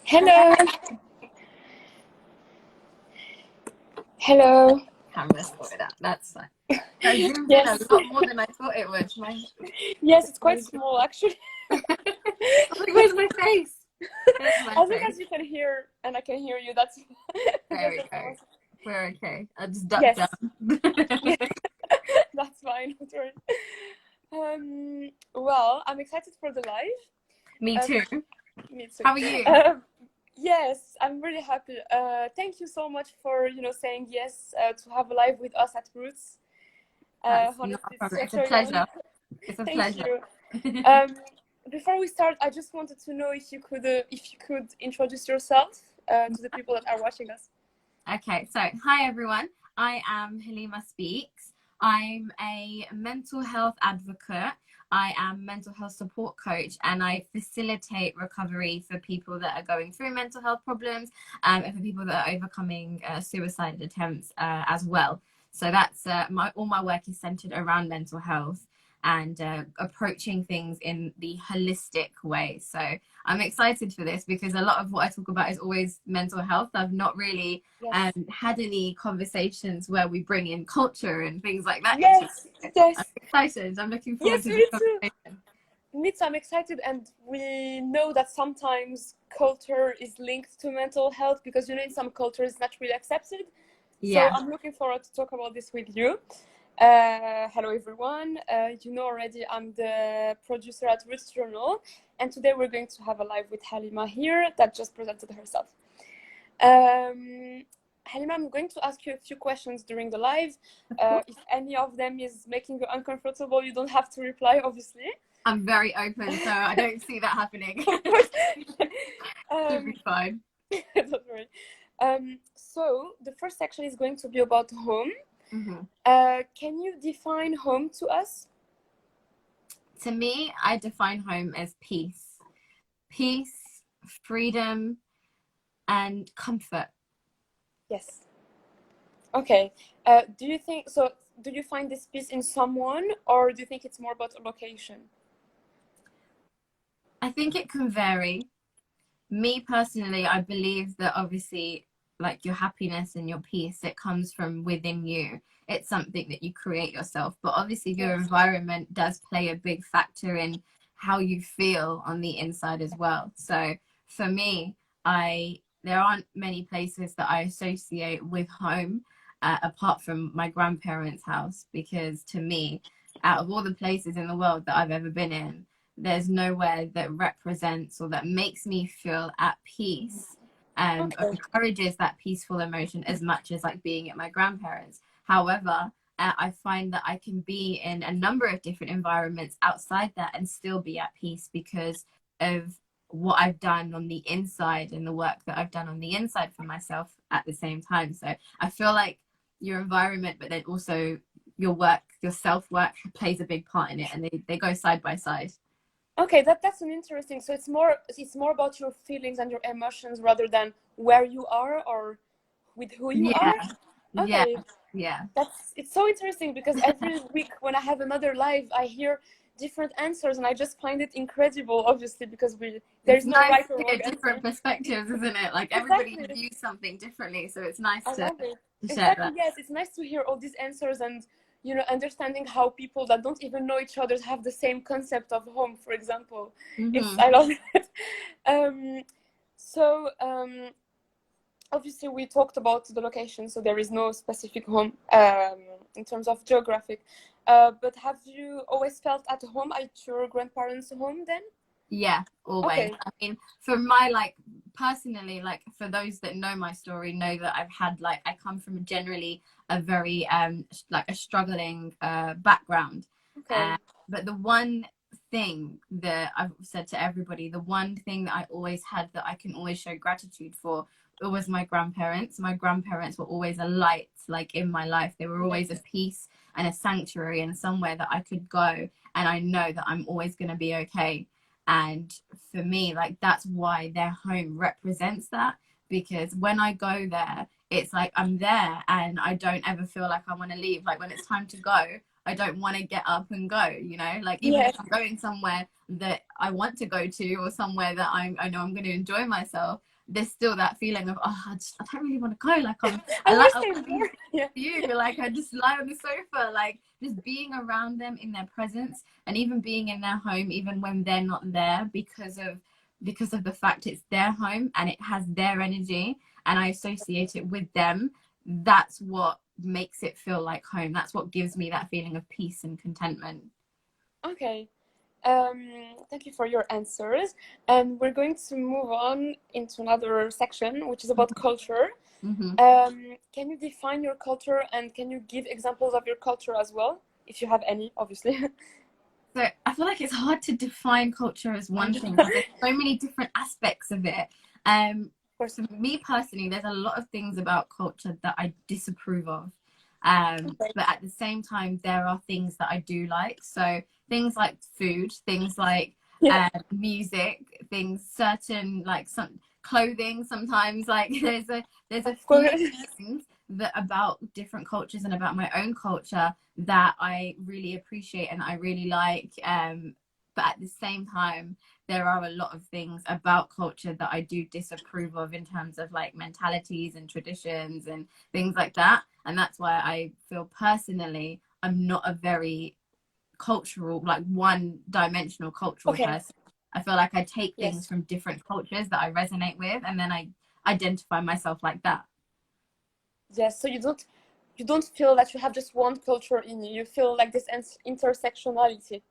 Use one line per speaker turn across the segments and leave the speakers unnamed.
Hello. Hello.
Camera sorted out. That's fine. That zoomed in a
Yes.
lot more than I thought it would.
Yes, it's quite small actually.
Where's my face? There's my
As long
face.
as you can hear and I can hear you, that's
There we
that's
go.
awesome.
We're okay. I just ducked
Yes.
down.
That's fine. Don't worry. Well, I'm excited for the live.
Me too.
Me too.
How are you?
Yes, I'm really happy. Thank you so much for saying yes to have a live with us at Roots.
That's
Honestly,
not a
it's
problem. It's
such
a
a
pleasure. It's a
thank
pleasure.
you. Before we start, I just wanted to know if you could introduce yourself to the people that are watching us.
Okay, so hi everyone. I am Haleema Speaks. I'm a mental health advocate. I am mental health support coach, and I facilitate recovery for people that are going through mental health problems, and for people that are overcoming suicide attempts as well. So that's all my work is centered around mental health and approaching things in the holistic way. So I'm excited for this because a lot of what I talk about is always mental health. I've not really had any conversations where we bring in culture and things like that.
Yes, yes.
I'm excited. I'm looking forward to
Me
this
too.
conversation.
Me too. I'm excited, and we know that sometimes culture is linked to mental health because in some cultures it's not really accepted.
Yeah.
So I'm looking forward to talk about this with you. Hello everyone. You know already I'm the producer at Roots Journal, and today we're going to have a live with Haleema here that just presented herself. Haleema, I'm going to ask you a few questions during the live. If any of them is making you uncomfortable, you don't have to reply, obviously.
I'm very open, so I don't see that happening. Should be fine.
Don't worry. So the first section is going to be about home.
Mm-hmm.
Can you define home to us?
To me, I define home as peace. Peace, freedom, and comfort.
Yes. Okay. Do you find this peace in someone, or do you think it's more about a location?
I think it can vary. Me personally, I believe that obviously like your happiness and your peace, it comes from within you. It's something that you create yourself, but obviously your environment does play a big factor in how you feel on the inside as well. So for me, there aren't many places that I associate with home apart from my grandparents' house, because to me, out of all the places in the world that I've ever been in, there's nowhere that represents or that makes me feel at peace and encourages that peaceful emotion as much as like being at my grandparents. However, I find that I can be in a number of different environments outside that and still be at peace because of what I've done on the inside and the work that I've done on the inside for myself at the same time. So I feel like your environment, but then also your work, your self-work plays a big part in it, and they go side by side.
Okay, that's an interesting. So it's more about your feelings and your emotions rather than where you are or with who you are. Okay.
Yeah.
It's so interesting because every week when I have another live, I hear different answers, and I just find it incredible. Obviously, because there's no right or wrong
different perspectives, isn't it? Like everybody views something differently, so it's nice to share that.
Yes, it's nice to hear all these answers and understanding how people that don't even know each other have the same concept of home, for example. I love it. Obviously we talked about the location, so there is no specific home in terms of geographic, but have you always felt at home at your grandparents' home then?
Yeah, always. I mean, for my personally, for those that know my story, know that I've had I come from generally a very a struggling background. But the one thing that I've said to everybody, the one thing that I always had that I can always show gratitude for, it was my grandparents. My grandparents were always a light in my life. They were always a peace and a sanctuary and somewhere that I could go, and I know that I'm always going to be okay. And for me, that's why their home represents that, because when I go there, it's like I'm there and I don't ever feel like I want to leave. When it's time to go, I don't want to get up and go, even if I'm going somewhere that I want to go to or somewhere that I know I'm going to enjoy myself, there's still that feeling of, oh, I don't really want to go. Like
I
I
was
want
saying, yeah.
you, like I just lie on the sofa, like just being around them in their presence, and even being in their home, even when they're not there, because of the fact it's their home and it has their energy, and I associate it with them. That's what makes it feel like home. That's what gives me that feeling of peace and contentment.
Okay. Thank you for your answers. And we're going to move on into another section, which is about culture.
Mm-hmm.
Can you define your culture, and can you give examples of your culture as well, if you have any, obviously?
So I feel like it's hard to define culture as one thing because there's so many different aspects of it. For me personally, there's a lot of things about culture that I disapprove of. But at the same time, there are things that I do like. So things like food, things like music, things certain like some clothing. Sometimes like there's a few things that about different cultures and about my own culture that I really appreciate and I really like. But at the same time, there are a lot of things about culture that I do disapprove of in terms of like mentalities and traditions and things like that. And that's why I feel personally I'm not a very cultural, like one-dimensional cultural person. I feel like I take things from different cultures that I resonate with, and then I identify myself like that.
Yes, so you don't feel that you have just one culture in you. You feel like this intersectionality.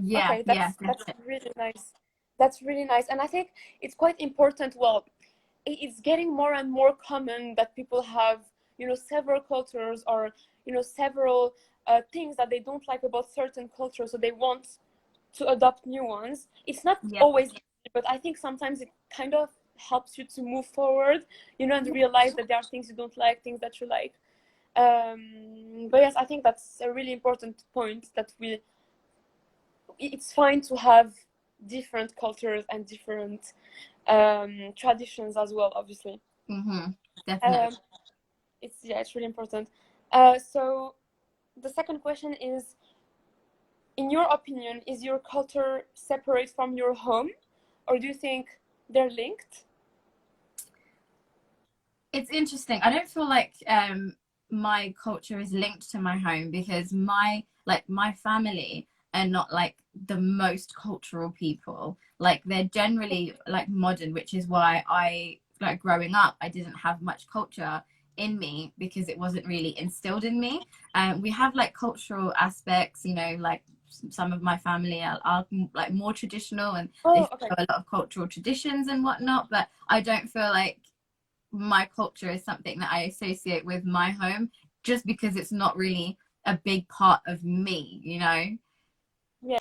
Yeah,
okay, that's really nice. That's really nice, and I think it's quite important. Well, it's getting more and more common that people have, several cultures, or several things that they don't like about certain cultures, so they want to adopt new ones. It's not always easy, but I think sometimes it kind of helps you to move forward, and realize that there are things you don't like, things that you like. But yes, I think that's a really important point, that it's fine to have different cultures and different traditions as well, obviously.
Definitely.
It's really important. So the second question is, in your opinion, is your culture separate from your home, or do you think they're linked?
It's interesting. I don't feel like my culture is linked to my home, because my family are not like the most cultural people. Like they're generally like modern, which is why I like growing up I didn't have much culture in me, because it wasn't really instilled in me. We have like cultural aspects, like some of my family are like more traditional, and they follow a lot of cultural traditions and whatnot, but I don't feel like my culture is something that I associate with my home, just because it's not really a big part of me,
Yes.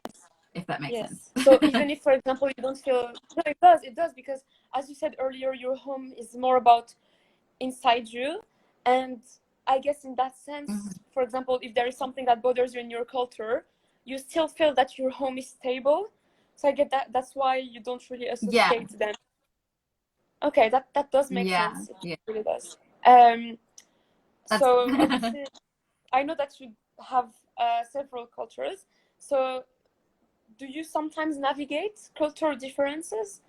If that makes sense.
So even if, for example, you don't feel, no, it does, because as you said earlier, your home is more about inside you, and I guess in that sense, for example, if there is something that bothers you in your culture, you still feel that your home is stable. So I get that. That's why you don't really associate them. Okay, that does make sense. It really does. So obviously, I know that you have several cultures. So do you sometimes navigate cultural differences?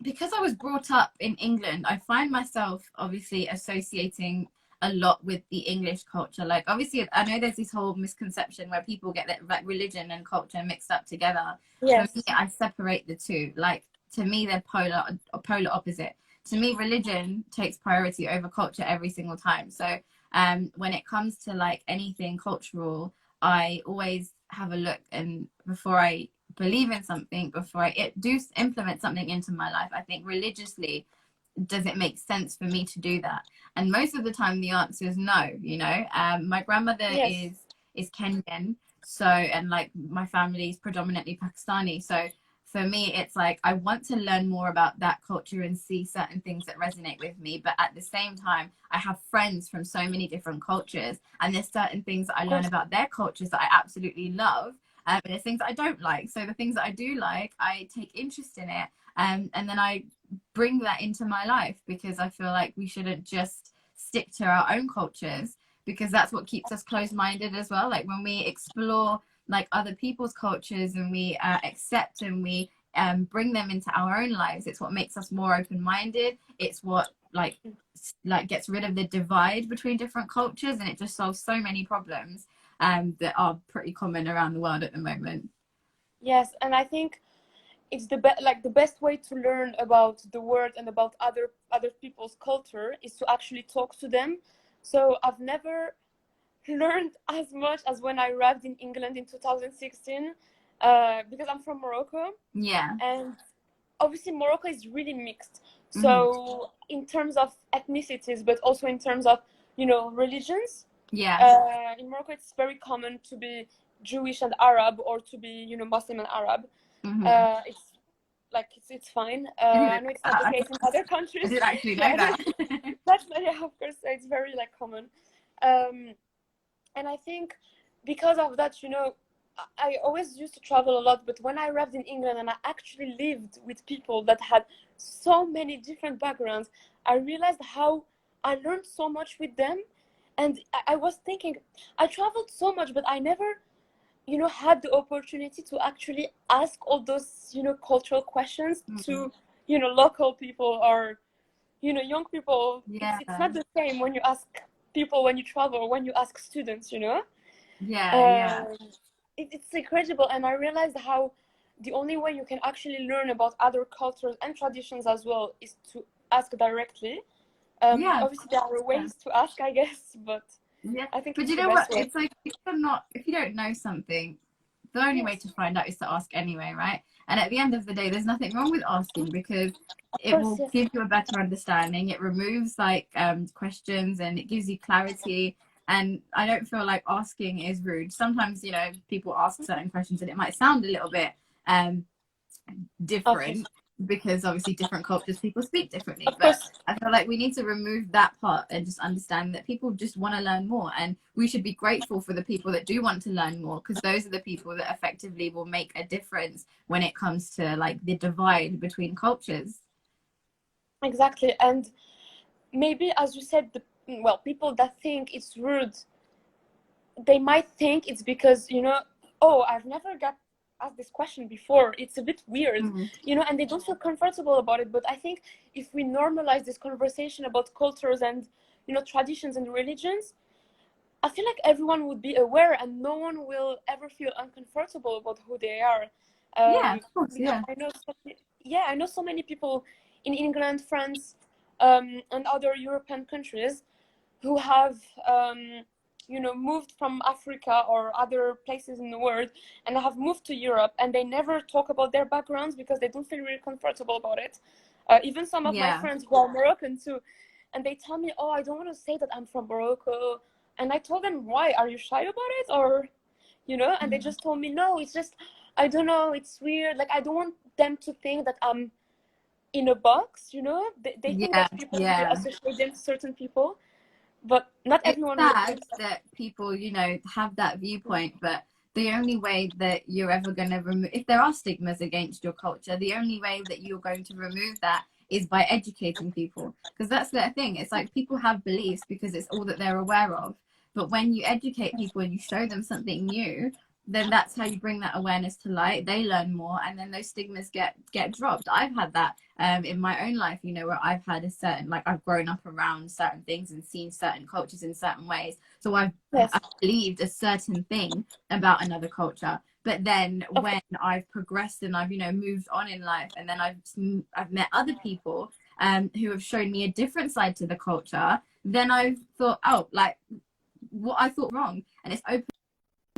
Because I was brought up in England, I find myself obviously associating a lot with the English culture. Like obviously I know there's this whole misconception where people get that like religion and culture mixed up together. For me, I separate the two. Like to me, they're polar opposite. To me, religion takes priority over culture every single time. So when it comes to like anything cultural, I always have a look, and before I believe in something, before I do implement something into my life, I think religiously, does it make sense for me to do that? And most of the time the answer is no. My grandmother is Kenyan, so, and like my family is predominantly Pakistani, so for me it's like I want to learn more about that culture and see certain things that resonate with me, but at the same time I have friends from so many different cultures, and there's certain things that I learn about their cultures that I absolutely love, and there's things that I don't like. So the things that I do like, I take interest in it, and then I bring that into my life, because I feel like we shouldn't just stick to our own cultures, because that's what keeps us closed-minded as well. Like when we explore like other people's cultures, and we accept and we bring them into our own lives. It's what makes us more open-minded. It's what like gets rid of the divide between different cultures, and it just solves so many problems that are pretty common around the world at the moment.
Yes, and I think it's the best way to learn about the world and about other people's culture is to actually talk to them. So I've never learned as much as when I arrived in England in 2016, because I'm from Morocco.
Yeah.
And obviously Morocco is really mixed. So in terms of ethnicities, but also in terms of, you know, religions.
Yeah.
In Morocco, it's very common to be Jewish and Arab, or to be, you know, Muslim and Arab. It's fine. I know it's not the case in other countries.
I did actually know that.
That's, yeah, of course, it's very like common. And I think because of that, you know, I always used to travel a lot, but when I arrived in England and I actually lived with people that had so many different backgrounds, I realized how I learned so much with them. And I was thinking, I traveled so much, but I never, you know, had the opportunity to actually ask all those, you know, cultural questions to, you know, local people or, you know, young people.
Yeah.
It's not the same when you ask people when you travel, when you ask students, you know?
Yeah.
It's incredible. And I realized how the only way you can actually learn about other cultures and traditions as well is to ask directly. Obviously there are ways to ask, I guess, but I think
but you know what, it's like if you don't know something, the only way to find out is to ask anyway, right? And at the end of the day, there's nothing wrong with asking, because it will give you a better understanding. It removes like questions, and it gives you clarity. And I don't feel like asking is rude. Sometimes, you know, people ask certain questions and it might sound a little bit different, because obviously different cultures, people speak differently. But I feel like we need to remove that part and just understand that people just want to learn more, and we should be grateful for the people that do want to learn more, because those are the people that effectively will make a difference when it comes to like the divide between cultures.
Exactly. And maybe, as you said, people that think it's rude, they might think it's because, you know, oh, I've never got asked this question before, it's a bit weird, you know, and they don't feel comfortable about it. But I think if we normalize this conversation about cultures and, you know, traditions and religions, I feel like everyone would be aware and no one will ever feel uncomfortable about who they are.
Of course,
I know so many people in England, France, and other European countries who have you know, moved from Africa or other places in the world and have moved to Europe, and they never talk about their backgrounds because they don't feel really comfortable about it. Even some of my friends who are Moroccan too, and they tell me, oh, I don't want to say that I'm from Morocco. And I told them, why? Are you shy about it? Or, you know, and they just told me, no, it's just, I don't know, it's weird. Like, I don't want them to think that I'm in a box, you know? They think that people will associate them to certain people. But not everyone.
It's sad that people, you know, have that viewpoint, but the only way that you're ever going to remove, if there are stigmas against your culture, the only way that you're going to remove that is by educating people. Because that's the thing, it's like people have beliefs because it's all that they're aware of. But when you educate people and you show them something new, then that's how you bring that awareness to light. They learn more, and then those stigmas get dropped. I've had that in my own life, you know, where I've had a certain, like, I've grown up around certain things and seen certain cultures in certain ways, so I've believed a certain thing about another culture. But then when I've progressed and I've, you know, moved on in life, and then I've met other people who have shown me a different side to the culture, then I've thought, oh, like, what I thought wrong, and it's opened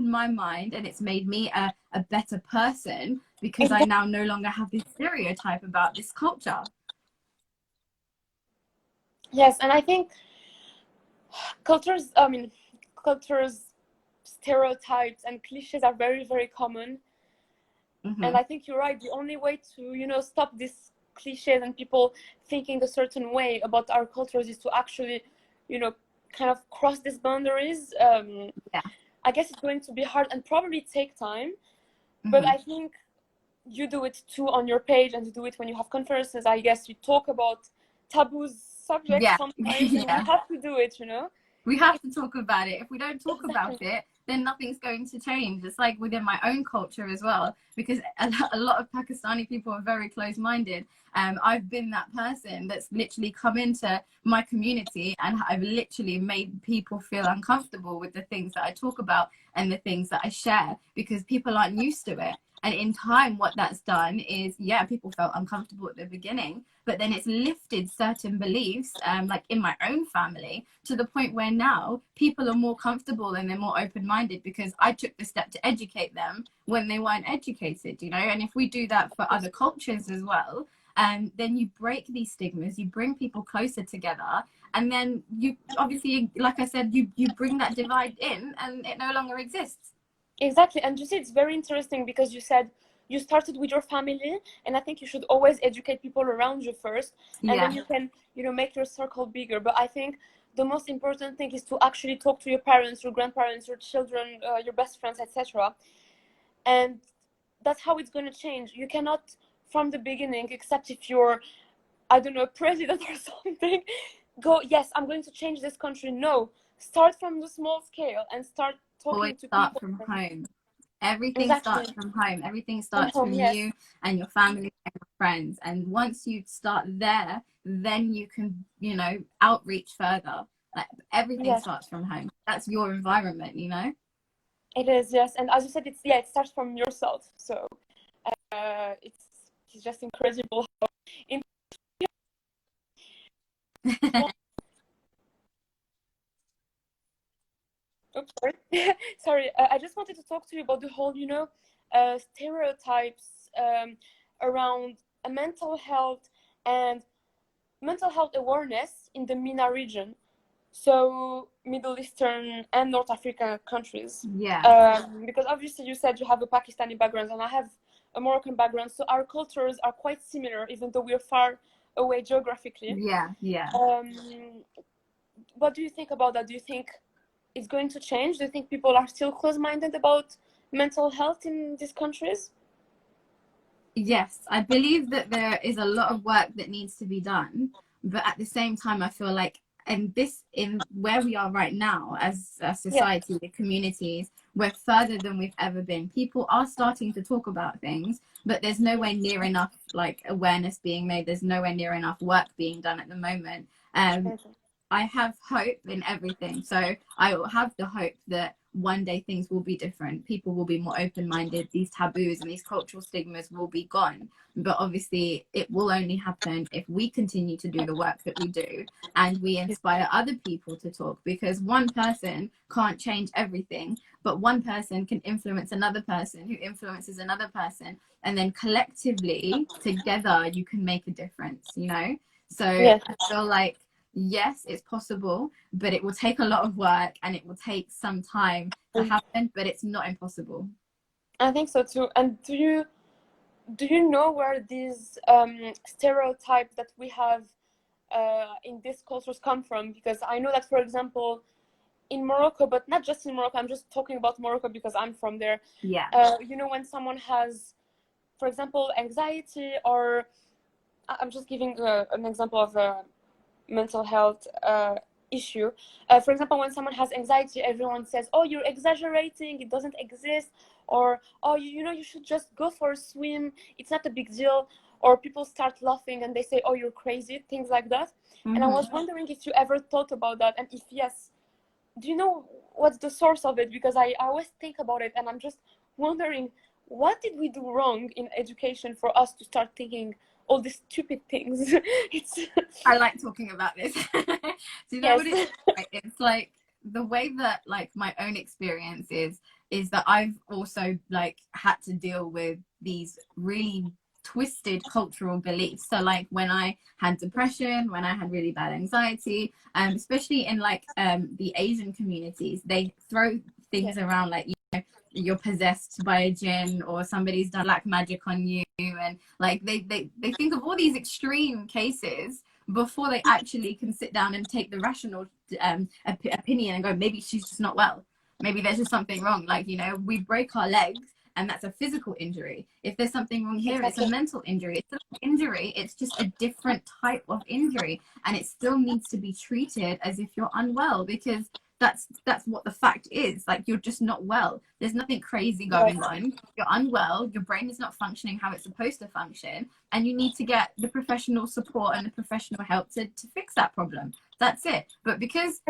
my mind, and it's made me a better person, because I now no longer have this stereotype about this culture.
Yes, and I think cultures, stereotypes and cliches are very, very common. And I think you're right. The only way to, you know, stop these cliches and people thinking a certain way about our cultures is to actually, you know, kind of cross these boundaries. I guess it's going to be hard and probably take time, but I think you do it too on your page, and you do it when you have conferences. I guess you talk about taboo subjects sometimes, and you have to do it, you know?
We have to talk about it. If we don't talk about it, then nothing's going to change. It's like within my own culture as well, because a lot of Pakistani people are very close-minded. I've been that person that's literally come into my community and I've literally made people feel uncomfortable with the things that I talk about and the things that I share, because people aren't used to it. And in time, what that's done is, yeah, people felt uncomfortable at the beginning, but then it's lifted certain beliefs, like in my own family, to the point where now people are more comfortable and they're more open-minded, because I took the step to educate them when they weren't educated, you know. And if we do that for other cultures as well, then you break these stigmas, you bring people closer together, and then you obviously, like I said, you bring that divide in and it no longer exists.
Exactly. And you see, it's very interesting because you said you started with your family, and I think you should always educate people around you first, and then you can, you know, make your circle bigger. But I think the most important thing is to actually talk to your parents, your grandparents, your children, your best friends, etc. And that's how it's going to change. You cannot, from the beginning, except if you're, I don't know, president or something, go, yes, I'm going to change this country. No, start from the small scale and start talking
Always
to
start
people.
from home. Everything
Exactly.
starts from home. Everything starts
home,
from
yes.
you and your family and your friends. And once you start there, then you can, you know, outreach further. Like everything starts from home. That's your environment, you know.
It is, yes. And as you said, it's, yeah, it starts from yourself. So it's just incredible how Oops, sorry. Sorry, I just wanted to talk to you about the whole, you know, stereotypes around mental health and mental health awareness in the MENA region. So Middle Eastern and North African countries.
Yeah.
Because obviously you said you have a Pakistani background and I have a Moroccan background. So our cultures are quite similar, even though we're far away geographically.
Yeah.
What do you think about that? Do you think it's going to change? Do you think people are still close-minded about mental health in these countries?
Yes, I believe that there is a lot of work that needs to be done, but at the same time, I feel like in where we are right now as a society, the communities, we're further than we've ever been. People are starting to talk about things, but there's nowhere near enough like awareness being made. There's nowhere near enough work being done at the moment. I have hope in everything. So I have the hope that one day things will be different. People will be more open-minded. These taboos and these cultural stigmas will be gone. But obviously, it will only happen if we continue to do the work that we do and we inspire other people to talk, because one person can't change everything, but one person can influence another person who influences another person. And then collectively, together, you can make a difference, you know? So I feel like, yes, it's possible, but it will take a lot of work and it will take some time to happen, but it's not impossible.
I think so too. And do you know where these stereotypes that we have in these cultures come from? Because I know that, for example, in Morocco, but not just in Morocco, I'm just talking about Morocco because I'm from there. You know, when someone has, for example, anxiety, or I'm just giving an example of a mental health issue. For example, when someone has anxiety, everyone says, oh, you're exaggerating, it doesn't exist, or oh, you know, you should just go for a swim, it's not a big deal. Or people start laughing and they say, oh, you're crazy, things like that. And I was wondering if you ever thought about that, and if yes, do you know what's the source of it? Because I always think about it, and I'm just wondering, what did we do wrong in education for us to start thinking all these stupid things?
I like talking about this. Do you know what it's like? The way that like my own experience is that I've also like had to deal with these really twisted cultural beliefs. So like when I had depression, when I had really bad anxiety, especially in like the Asian communities, they throw things around like, you know, you're possessed by a jinn, or somebody's done black magic on you, and like they think of all these extreme cases before they actually can sit down and take the rational opinion and go, maybe she's just not well, maybe there's just something wrong. Like, you know, we break our legs and that's a physical injury. If there's something wrong here, it's a mental injury. It's an injury, it's just a different type of injury, and it still needs to be treated as if you're unwell, because that's what the fact is. is. Like, you're just not well. There's nothing crazy going on. You're unwell. Your brain is not functioning how it's supposed to function. And you need to get the professional support and the professional help to fix that problem. That's it. But because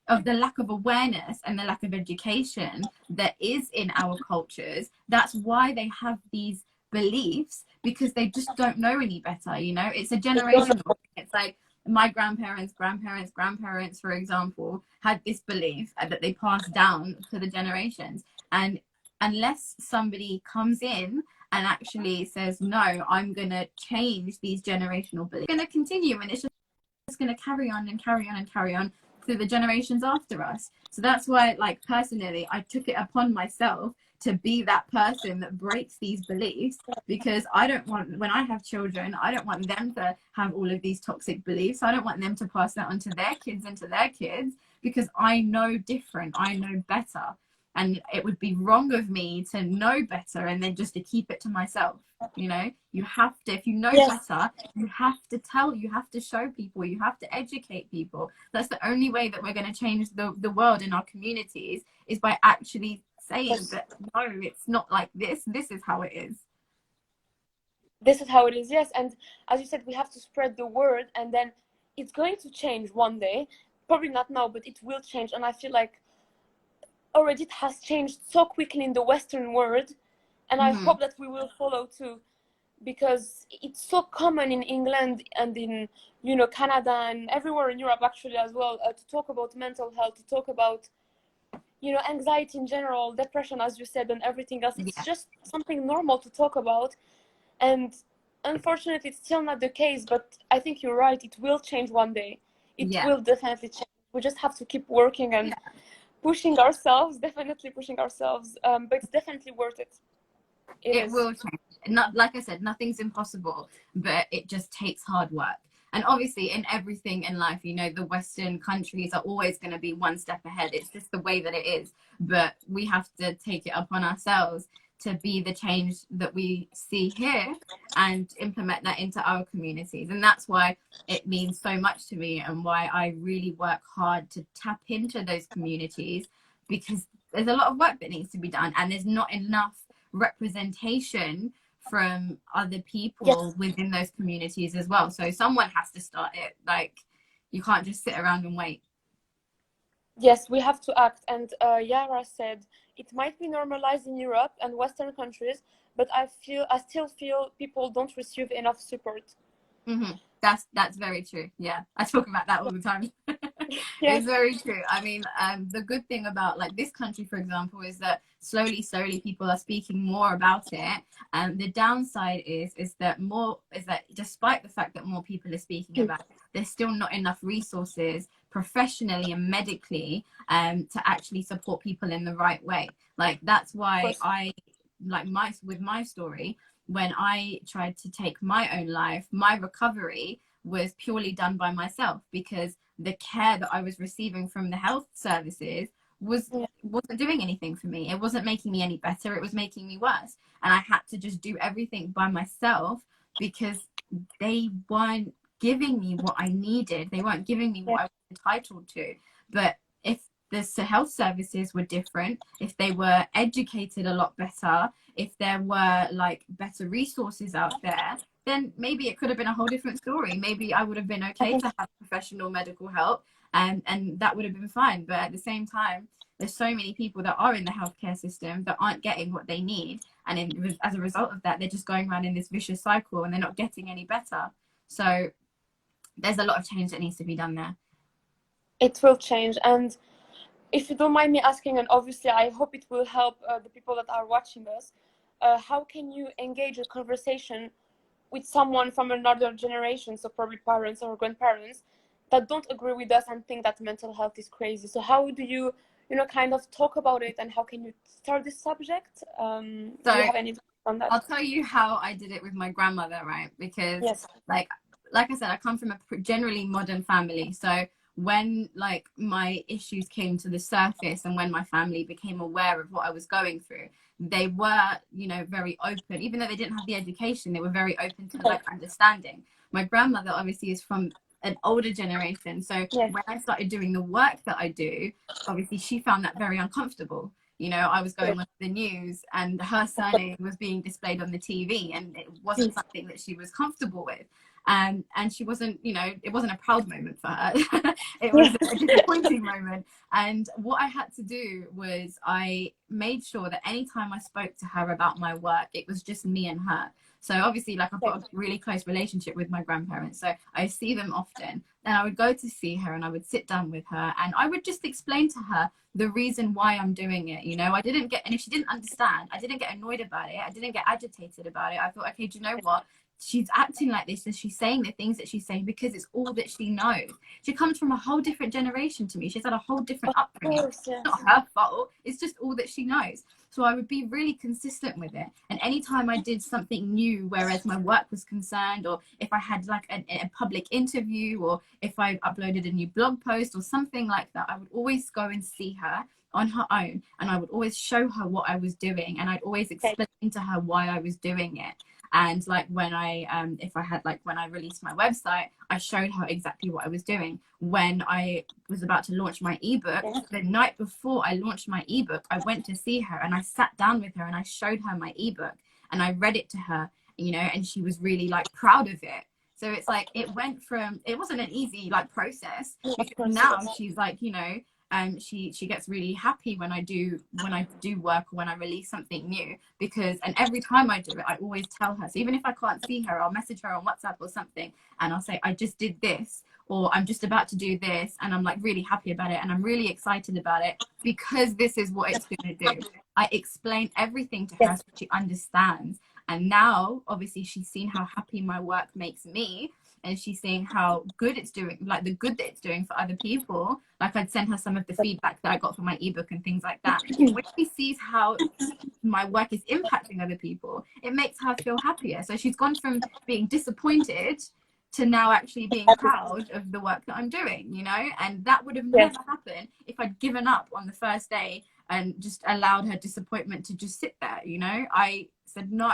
of the lack of awareness and the lack of education that is in our cultures, that's why they have these beliefs, because they just don't know any better. You know, it's a generational thing. It's like my grandparents, for example, had this belief that they passed down to the generations. And unless somebody comes in and actually says, no, I'm going to change these generational beliefs, it's going to continue, and it's just going to carry on and carry on and carry on through the generations after us. So that's why, like, personally, I took it upon myself to be that person that breaks these beliefs, because I don't want, when I have children, I don't want them to have all of these toxic beliefs. I don't want them to pass that on to their kids and to their kids, because I know different, I know better. And it would be wrong of me to know better and then just to keep it to myself. You know, you have to, if you know better, you have to tell, you have to show people, you have to educate people. That's the only way that we're going to change the world in our communities, is by actually saying that, no, it's not like this. This is how it is.
This is how it is, yes. And as you said, we have to spread the word, and then it's going to change one day. Probably not now, but it will change. And I feel like already it has changed so quickly in the Western world, and I hope that we will follow too, because it's so common in England and in, you know, Canada and everywhere in Europe actually as well, to talk about mental health, to talk about, you know, anxiety in general, depression, as you said, and everything else. It's just something normal to talk about. And unfortunately, it's still not the case, but I think you're right. It will change one day. It will definitely change. We just have to keep working and pushing ourselves, definitely pushing ourselves. But it's definitely worth it.
It will change. Not, like I said, nothing's impossible, but it just takes hard work. And obviously, in everything in life, you know, the Western countries are always going to be one step ahead. It's just the way that it is. But we have to take it upon ourselves to be the change that we see here and implement that into our communities. And that's why it means so much to me, and why I really work hard to tap into those communities, because there's a lot of work that needs to be done, and there's not enough representation from other people within those communities as well. So someone has to start it. Like, you can't just sit around and wait.
Yes, we have to act. And Yara said it might be normalized in Europe and Western countries, but I still feel people don't receive enough support.
That's very true. Yeah, I talk about that all the time. It's very true. I mean, the good thing about, like, this country, for example, is that slowly people are speaking more about it. And the downside is that despite the fact that more people are speaking about it, there's still not enough resources professionally and medically to actually support people in the right way. Like, that's why with my story, when I tried to take my own life, my recovery was purely done by myself, because the care that I was receiving from the health services wasn't doing anything for me. It wasn't making me any better. It was making me worse. And I had to just do everything by myself, because they weren't giving me what I needed. They weren't giving me what I was entitled to. But if the health services were different, if they were educated a lot better, if there were, like, better resources out there, then maybe it could have been a whole different story. Maybe I would have been okay to have professional medical help, and that would have been fine. But at the same time, there's so many people that are in the healthcare system that aren't getting what they need, and as a result of that, they're just going around in this vicious cycle, and they're not getting any better. So there's a lot of change that needs to be done there.
It will change. And if you don't mind me asking, and obviously I hope it will help the people that are watching us, how can you engage a conversation with someone from another generation, so probably parents or grandparents, that don't agree with us and think that mental health is crazy? So how do you, kind of talk about it, and how can you start this subject? Do you have any thoughts on that?
I'll tell you how I did it with my grandmother, right? Because like I said, I come from a generally modern family. So when, like, my issues came to the surface and when my family became aware of what I was going through, they were, very open. Even though they didn't have the education, they were very open to, like, understanding. My grandmother obviously is from an older generation. So
Yes.
when I started doing the work that I do, obviously she found that very uncomfortable. You know, I was going on the news and her surname was being displayed on the TV, and it wasn't something that she was comfortable with. And she wasn't, you know, it wasn't a proud moment for her. It was a disappointing moment. And what I had to do was I made sure that anytime I spoke to her about my work, it was just me and her. So obviously, like, I've got a really close relationship with my grandparents, so I see them often. And I would go to see her and I would sit down with her and I would just explain to her the reason why I'm doing it. You know, I didn't get, and if she didn't understand, I didn't get annoyed about it. I didn't get agitated about it. I thought, okay, do you know what? She's acting like this and she's saying the things that she's saying because it's all that she knows. She comes from a whole different generation to me. She's had a whole different upbringing. It's not her fault. It's just all that she knows. So I would be really consistent with it. And anytime I did something new, whereas my work was concerned, or if I had like a public interview, or if I uploaded a new blog post or something like that, I would always go and see her on her own. And I would always show her what I was doing. And I'd always explain to her why I was doing it. And like when I when I released my website, I showed her exactly what I was doing. When I was about to launch my ebook, the night before I launched my ebook, I went to see her and I sat down with her and I showed her my ebook and I read it to her, you know, and she was really like proud of it. So it's like, it went from, it wasn't an easy like process, because now she's like, you know, she gets really happy when I do work or when I release something new, because, and every time I do it, I always tell her. So even if I can't see her, I'll message her on WhatsApp or something and I'll say, I just did this, or I'm just about to do this, and I'm like really happy about it and I'm really excited about it because this is what it's going to do. I explain everything to her so she understands. And now obviously she's seen how happy my work makes me, and she's seeing how good it's doing, like the good that it's doing for other people. Like I'd send her some of the feedback that I got from my ebook and things like that. When she sees how my work is impacting other people, it makes her feel happier. So she's gone from being disappointed to now actually being proud of the work that I'm doing, you know. And that would have never happened if I'd given up on the first day and just allowed her disappointment to just sit there, you know. I said, no,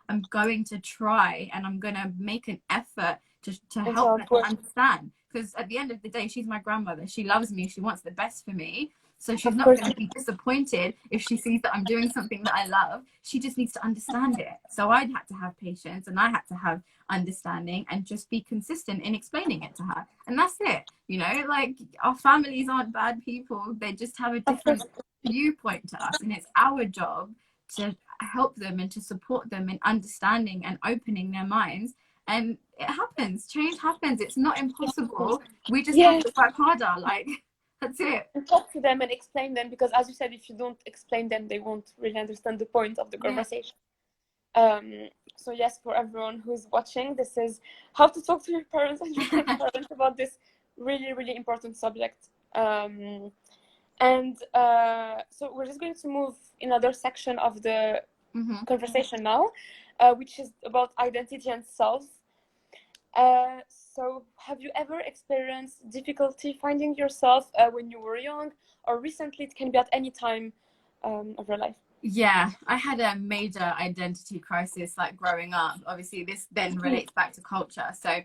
I'm going to try and I'm going to make an effort to help her understand, because at the end of the day, she's my grandmother. She loves me. She wants the best for me. So she's not going to be disappointed if she sees that I'm doing something that I love. She just needs to understand it. So I had to have patience and I had to have understanding and just be consistent in explaining it to her. And that's it. You know, like, our families aren't bad people. They just have a different viewpoint to us. And it's our job to help them and to support them in understanding and opening their minds. And it happens. Change happens. It's not impossible. We just have to work harder. Like, that's it.
And talk to them and explain them, because as you said, if you don't explain them, they won't really understand the point of the conversation. So yes, for everyone who's watching, this is how to talk to your parents and your grandparents about this really, really important subject. So we're just going to move in another section of the conversation now, which is about identity and self. So have you ever experienced difficulty finding yourself when you were young, or recently? It can be at any time of your life.
Yeah, I had a major identity crisis like growing up. Obviously this then relates back to culture. So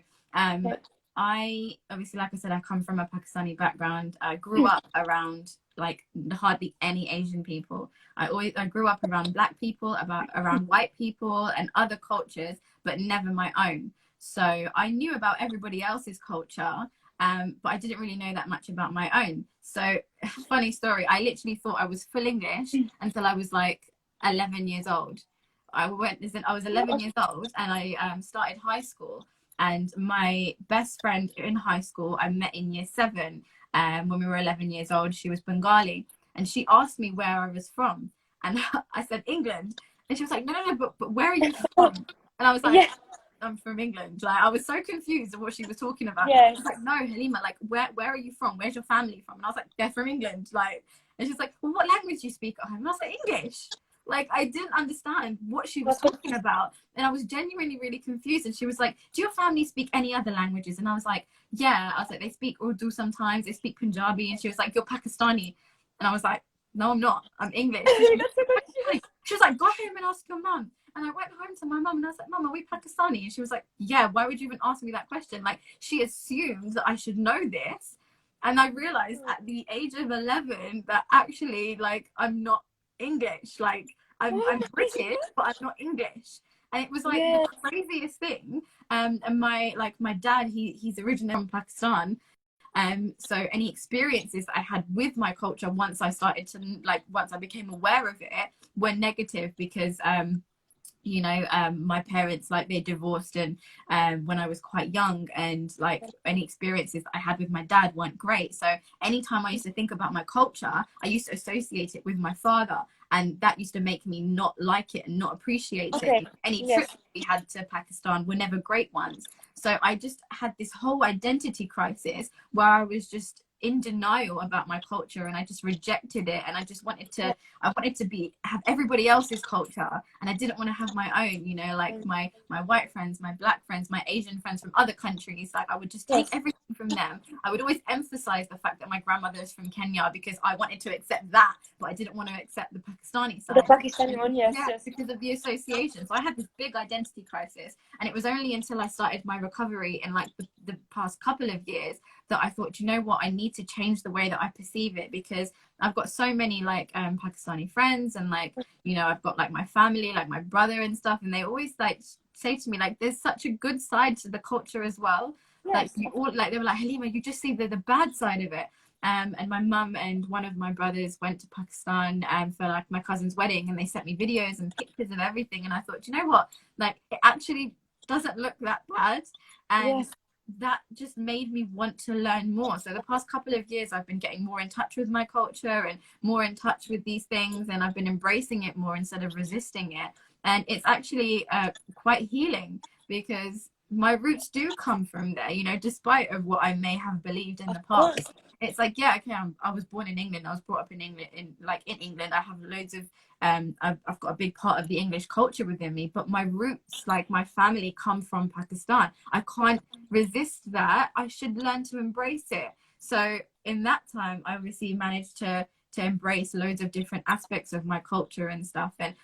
I obviously, like I said, I come from a Pakistani background. I grew up around like hardly any Asian people. I grew up around Black people, around white people and other cultures, but never my own. So I knew about everybody else's culture, but I didn't really know that much about my own. So funny story, I literally thought I was full English until I was like 11 years old. I was 11 years old and I started high school. And my best friend in high school, I met in year 7 when we were 11 years old. She was Bengali. And she asked me where I was from. And I said, England. And she was like, no, but where are you from? And I was like, I'm from England. Like, I was so confused of what she was talking about. She was like, no, Haleema, like, where are you from? Where's your family from? And I was like, they're from England. Like, and she's like, well, what language do you speak at home? And I was like, English. Like, I didn't understand what she was talking about. And I was genuinely really confused. And she was like, do your family speak any other languages? And I was like, yeah. I was like, they speak Urdu sometimes. They speak Punjabi. And she was like, you're Pakistani. And I was like, no, I'm not. I'm English. She was like, go home and ask your mum. And I went home to my mum and I was like, Mum, are we Pakistani? And she was like, yeah, why would you even ask me that question? Like, she assumed that I should know this. And I realized at the age of 11 that actually, like, I'm not English. Like, I'm British, but I'm not English. And it was like the craziest thing. And my dad, he's originally from Pakistan. So any experiences that I had with my culture once I started to once I became aware of it were negative because my parents, like, they divorced and when I was quite young, and like any experiences that I had with my dad weren't great. So anytime I used to think about my culture, I used to associate it with my father, and that used to make me not like it and not appreciate it. Any trips we had to Pakistan were never great ones. So I just had this whole identity crisis where I was just in denial about my culture, and I just rejected it, and I just wanted to have everybody else's culture, and I didn't want to have my own, like my white friends, my black friends, my Asian friends from other countries. Like, I would just take everything from them. I would always emphasize the fact that my grandmother is from Kenya because I wanted to accept that, but I didn't want to accept the Pakistani side.
The Pakistani one, yes.
Because of the association. So I had this big identity crisis, and it was only until I started my recovery in like the past couple of years that I thought, you know what, I need to change the way that I perceive it, because I've got so many like Pakistani friends, and like, I've got like my family, like my brother and stuff, and they always like say to me, like, there's such a good side to the culture as well. Like, you all, like, they were like, Haleema, you just see the bad side of it. And my mum and one of my brothers went to Pakistan for like my cousin's wedding, and they sent me videos and pictures of everything, and I thought, you know what, like, it actually doesn't look that bad. And that just made me want to learn more. So the past couple of years I've been getting more in touch with my culture and more in touch with these things, and I've been embracing it more instead of resisting it. And it's actually quite healing, because my roots do come from there, despite of what I may have believed in the past. It's like, I was born in England, I was brought up in England, in England I have loads of I've got a big part of the English culture within me, but my roots, like my family, come from Pakistan. I can't resist that. I should learn to embrace it. So in that time, I obviously managed to embrace loads of different aspects of my culture and stuff. And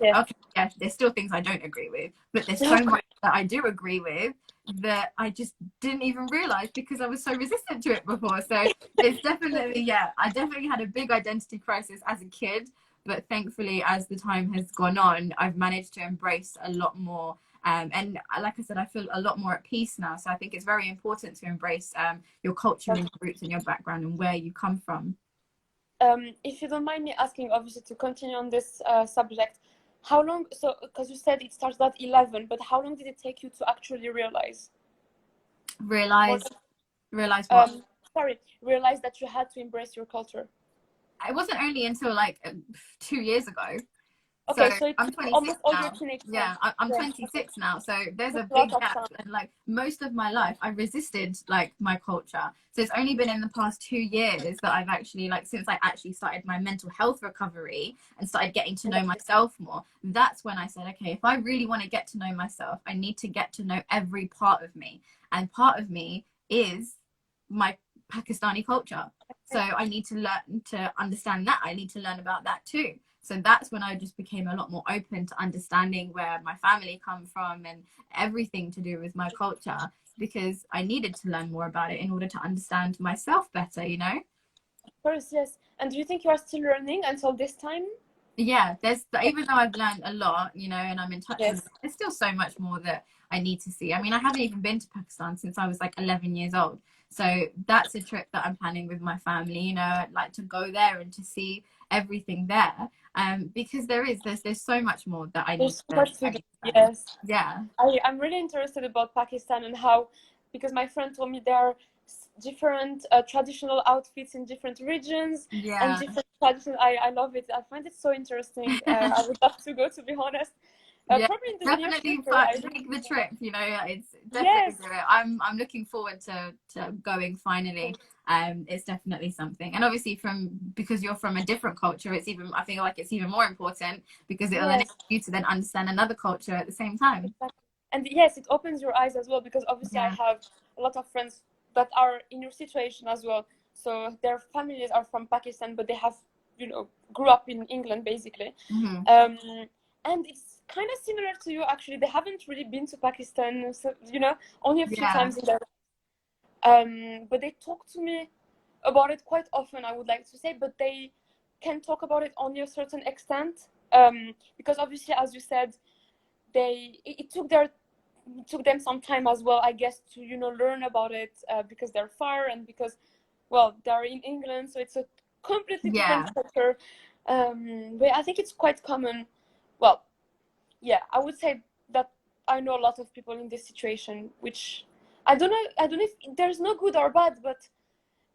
there's still things I don't agree with, but there's so much that I do agree with that I just didn't even realize because I was so resistant to it before. So it's definitely, I definitely had a big identity crisis as a kid, but thankfully as the time has gone on, I've managed to embrace a lot more. And like I said, I feel a lot more at peace now. So I think it's very important to embrace your culture and your roots and your background and where you come from.
If you don't mind me asking, obviously, to continue on this subject, how long, so because you said it started at 11, but how long did it take you to actually realize
what?
Realize that you had to embrace your culture?
It wasn't only until like 2 years ago.
Okay,
so I'm 26 now. I'm 26 now, so there's a big gap. And like most of my life I resisted like my culture, so it's only been in the past 2 years that I've actually, like, since I actually started my mental health recovery and started getting to know myself more, that's when I said, okay, if I really want to get to know myself, I need to get to know every part of me, and part of me is my Pakistani culture. So I need to learn to understand that. I need to learn about that too. So that's when I just became a lot more open to understanding where my family come from and everything to do with my culture, because I needed to learn more about it in order to understand myself better, Of
course, yes. And do you think you are still learning until this time?
Yeah, even though I've learned a lot, and I'm in touch with it, there's still so much more that I need to see. I mean, I haven't even been to Pakistan since I was like 11 years old. So that's a trip that I'm planning with my family. I'd like to go there and to see everything there. Because there's so much more that I need to do.
Yes.
Yeah.
I'm really interested about Pakistan and how, because my friend told me there are different traditional outfits in different regions and different traditional. I love it. I find it so interesting. I would love to go, to be honest. Probably in the
definitely make the trip. It's definitely do it. I'm looking forward to going finally. It's definitely something, and obviously because you're from a different culture, I feel like it's even more important, because it'll enable you to then understand another culture at the same time.
And yes, it opens your eyes as well, because obviously I have a lot of friends that are in your situation as well. So their families are from Pakistan, but they have grew up in England basically. and it's kind of similar to you actually. They haven't really been to Pakistan, so, only a few
Yeah.
times in their but they talk to me about it quite often, I would like to say, but they can talk about it only a certain extent, because obviously, as you said, it took them some time as well, I guess, to learn about it, because they're far and because, well, they're in England, so it's a completely different culture. But I think it's quite common. Well, yeah, I would say that I know a lot of people in this situation, which I don't know if there's no good or bad, but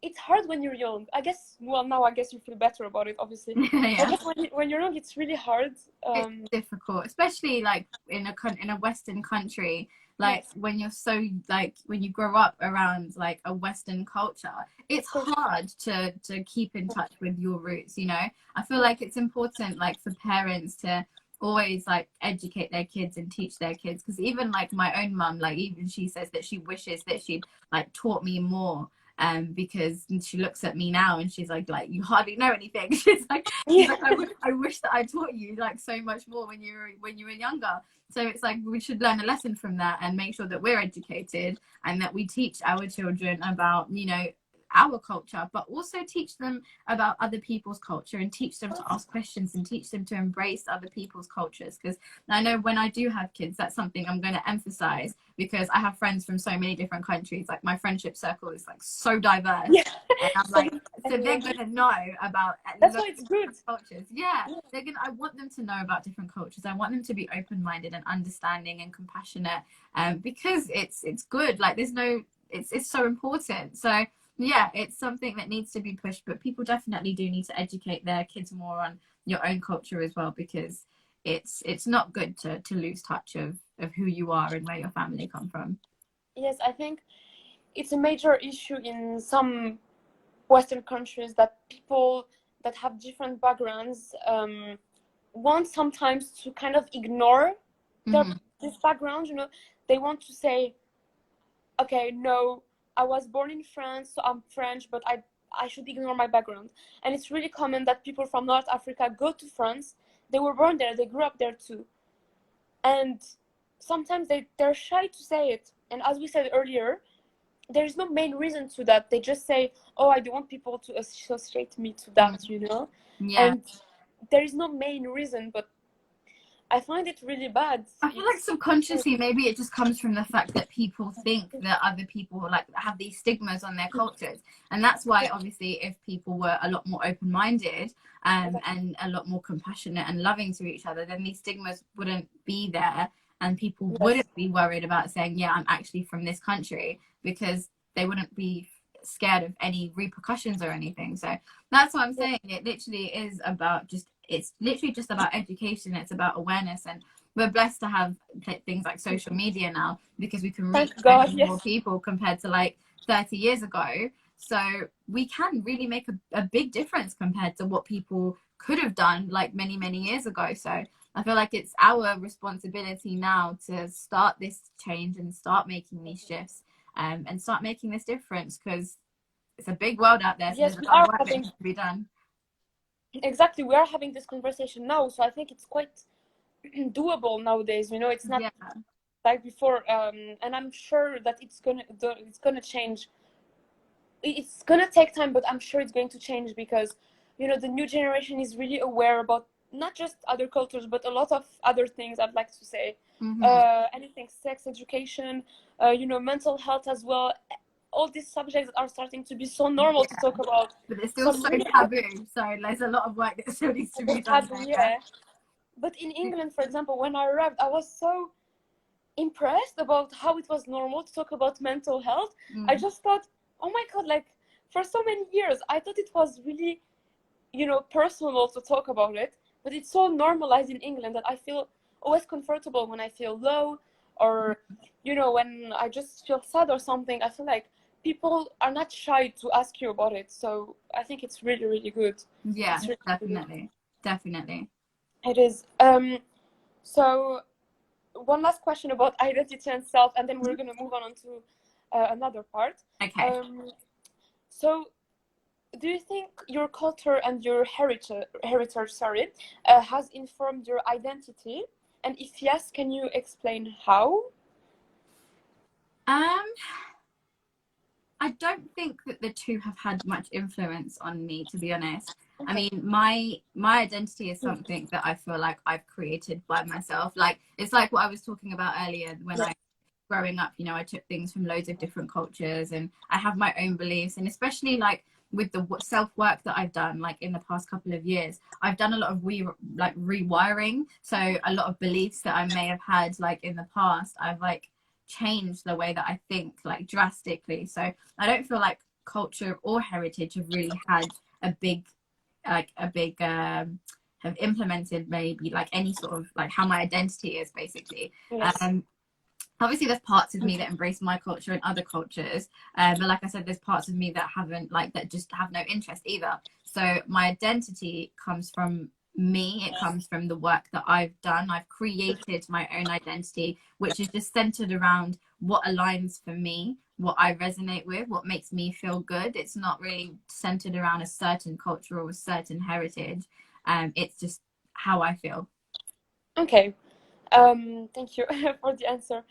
it's hard when you're young. I guess, well, now I guess you feel better about it, obviously.
Yeah.
I guess when you're young, it's really hard.
It's difficult, especially like in a Western country. Like
Yes.
when you're so like when you grow up around like a Western culture, it's hard to keep in touch with your roots. I feel like it's important like for parents to always like educate their kids and teach their kids, because even like my own mum, like even she says that she wishes that she'd like taught me more, because she looks at me now and she's like you hardly know anything. she's like I wish that I taught you like so much more when you were younger. So it's like we should learn a lesson from that and make sure that we're educated and that we teach our children about our culture, but also teach them about other people's culture and teach them to ask questions and teach them to embrace other people's cultures. Because I know when I do have kids, that's something I'm going to emphasize, because I have friends from so many different countries. Like my friendship circle is like so diverse.
Yeah.
And I'm like, so they're going to know about
that's why it's good.
cultures. Yeah, I want them to know about different cultures. I want them to be open-minded and understanding and compassionate, because it's good. Like it's so important. So yeah, it's something that needs to be pushed, but people definitely do need to educate their kids more on your own culture as well, because it's not good to lose touch of who you are and where your family come from.
Yes, I think it's a major issue in some Western countries that people that have different backgrounds want sometimes to kind of ignore this background. They want to say, okay, no, I was born in France, so I'm French, but I should ignore my background. And it's really common that people from North Africa go to France. They were born there, they grew up there too. And sometimes they're shy to say it. And as we said earlier, there's no main reason to that. They just say, oh, I don't want people to associate me to that,
Yeah.
And there is no main reason, but I find it really bad.
I feel like subconsciously maybe it just comes from the fact that people think that other people like have these stigmas on their cultures, and that's why obviously if people were a lot more open-minded and a lot more compassionate and loving to each other, then these stigmas wouldn't be there, and people wouldn't be worried about saying, yeah, I'm actually from this country, because they wouldn't be scared of any repercussions or anything. So that's what I'm saying. It literally is about it's literally just about education. It's about awareness, and we're blessed to have things like social media now, because we can reach more people compared to like 30 years ago. So we can really make a big difference compared to what people could have done like many years ago. So I feel like it's our responsibility now to start this change and start making these shifts, and start making this difference, because it's a big world out there. So there's a lot of work that needs to be done.
Exactly, we are having this conversation now, so I think it's quite doable nowadays. It's not like before, and I'm sure that it's gonna change. It's gonna take time, but I'm sure it's going to change, because the new generation is really aware about not just other cultures, but a lot of other things, I'd like to say. Anything, sex education, mental health as well. All these subjects are starting to be so normal to talk about.
But it's still so taboo. So there's a lot of work that still needs to be done.
But in England, for example, when I arrived, I was so impressed about how it was normal to talk about mental health. I just thought, oh my God, like for so many years, I thought it was really, personal to talk about it. But it's so normalized in England that I feel always comfortable when I feel low, or, when I just feel sad or something. I feel like people are not shy to ask you about it. So I think it's really, really good.
Yeah, really definitely.
It is. So one last question about identity and self, and then we're going to move on to another part.
Okay.
So do you think your culture and your heritage, has informed your identity? And if yes, can you explain how?
Um, I don't think that the two have had much influence on me, to be honest. I
Okay.
mean, my identity is something that I feel like I've created by myself. Like it's like what I was talking about earlier when
Yeah.
I growing up, you know, I took things from loads of different cultures and I have my own beliefs. And especially like with the self work that I've done, like in the past couple of years, I've done a lot of rewiring. So a lot of beliefs that I may have had like in the past, I've like changed the way that I think like drastically. So I don't feel like culture or heritage have really had a big have implemented maybe like any sort of like how my identity is basically.
Yes.
Obviously there's parts of me that embrace my culture and other cultures, but like I said, there's parts of me that haven't, like, that just have no interest either. So my identity comes from me, it comes from the work that I've done. I've created my own identity, which is just centered around what aligns for me, what I resonate with, what makes me feel good. It's not really centered around a certain culture or a certain heritage. It's just how I feel.
Okay. Thank you for the answer.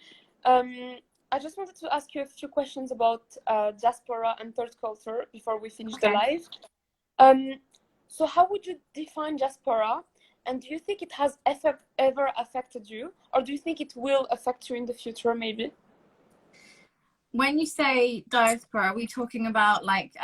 Um, I just wanted to ask you a few questions about diaspora and third culture before we finish the
Okay.
live. Um, so how would you define diaspora? And do you think it has ever affected you? Or do you think it will affect you in the future, maybe?
When you say diaspora, are we talking about like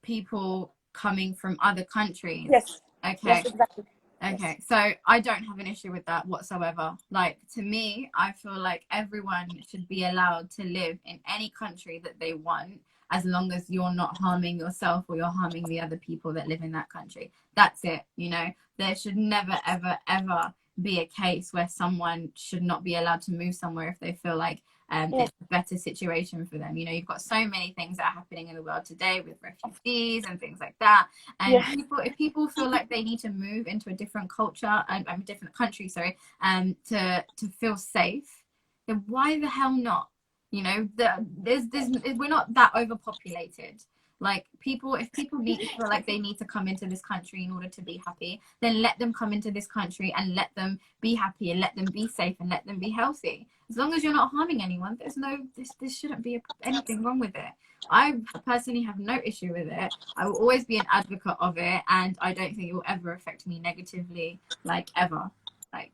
people coming from other countries?
Yes.
Okay.
Yes, exactly. Yes.
Okay, so I don't have an issue with that whatsoever. Like, to me, I feel like everyone should be allowed to live in any country that they want, as long as you're not harming yourself or you're harming the other people that live in that country. That's it, you know? There should never, ever, ever be a case where someone should not be allowed to move somewhere if they feel like
Yes.
it's a better situation for them. You know, you've got so many things that are happening in the world today with refugees and things like that. And
Yeah.
if people feel like they need to move into a different culture, a different country, sorry, to feel safe, then why the hell not? You know, we're not that overpopulated. Like people, if people feel like they need to come into this country in order to be happy, then let them come into this country and let them be happy and let them be safe and let them be healthy. As long as you're not harming anyone, this shouldn't be anything wrong with it. I personally have no issue with it. I will always be an advocate of it, and I don't think it will ever affect me negatively, like ever. Like,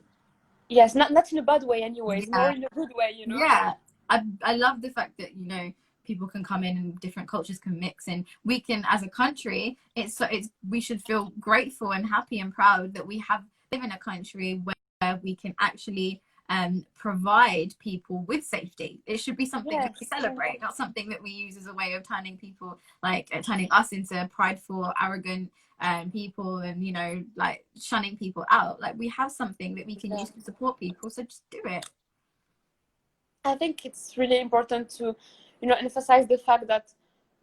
Yes, not in a bad way anyways, more
yeah,
in a good way, you know?
yeah. I love the fact that, you know, people can come in and different cultures can mix, and we can, as a country, we should feel grateful and happy and proud that we live in a country where we can actually provide people with safety. It should be something that we
Yes.
celebrate, not something that we use as a way of turning people, like turning us into prideful, arrogant people, and, you know, like shunning people out. Like, we have something that we can
Yeah.
use to support people, so just do it.
I think it's really important to, emphasize the fact that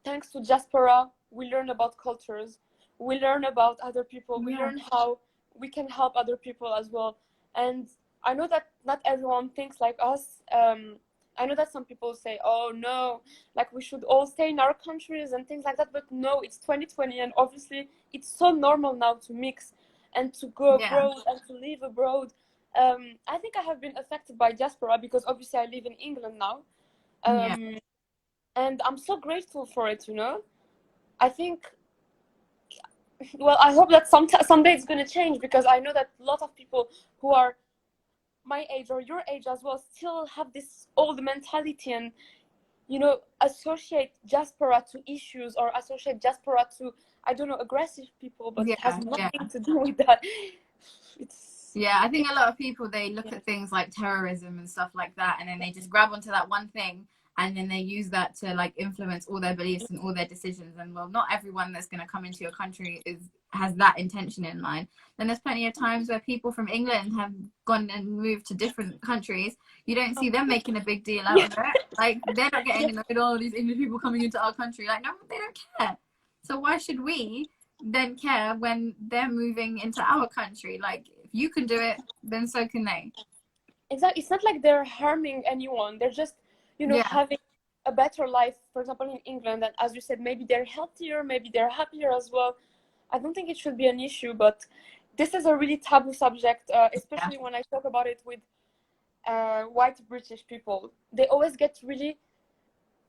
thanks to diaspora, we learn about cultures, we learn about other people, we
Yeah.
learn how we can help other people as well. And I know that not everyone thinks like us. I know that some people say, oh no, like we should all stay in our countries and things like that. But no, it's 2020, and obviously it's so normal now to mix and to go
Yeah.
abroad and to live abroad. I think I have been affected by diaspora because obviously I live in England now.
Yeah.
And I'm so grateful for it, you know. I think, well, I hope that someday it's going to change, because I know that a lot of people who are my age or your age as well still have this old mentality and, associate diaspora to issues or associate diaspora to, I don't know, aggressive people, but it has
Yeah. Yeah.
nothing to do with that. It's,
Yeah, I think a lot of people, they look at things like terrorism and stuff like that, and then they just grab onto that one thing, and then they use that to like influence all their beliefs and all their decisions. And well, not everyone that's going to come into your country has that intention in mind. Then there's plenty of times where people from England have gone and moved to different countries. You don't see them making a big deal out of it. Like, they're not getting annoyed, all these English people coming into our country. Like, no, they don't care. So why should we then care when they're moving into our country? Like, if you can do it, then so can they.
exactly. It's not like they're harming anyone. They're just,
Yeah.
having a better life, for example, in England, and as you said, maybe they're healthier, maybe they're happier as well. I don't think it should be an issue, but this is a really taboo subject, especially when I talk about it with white British people. They always get really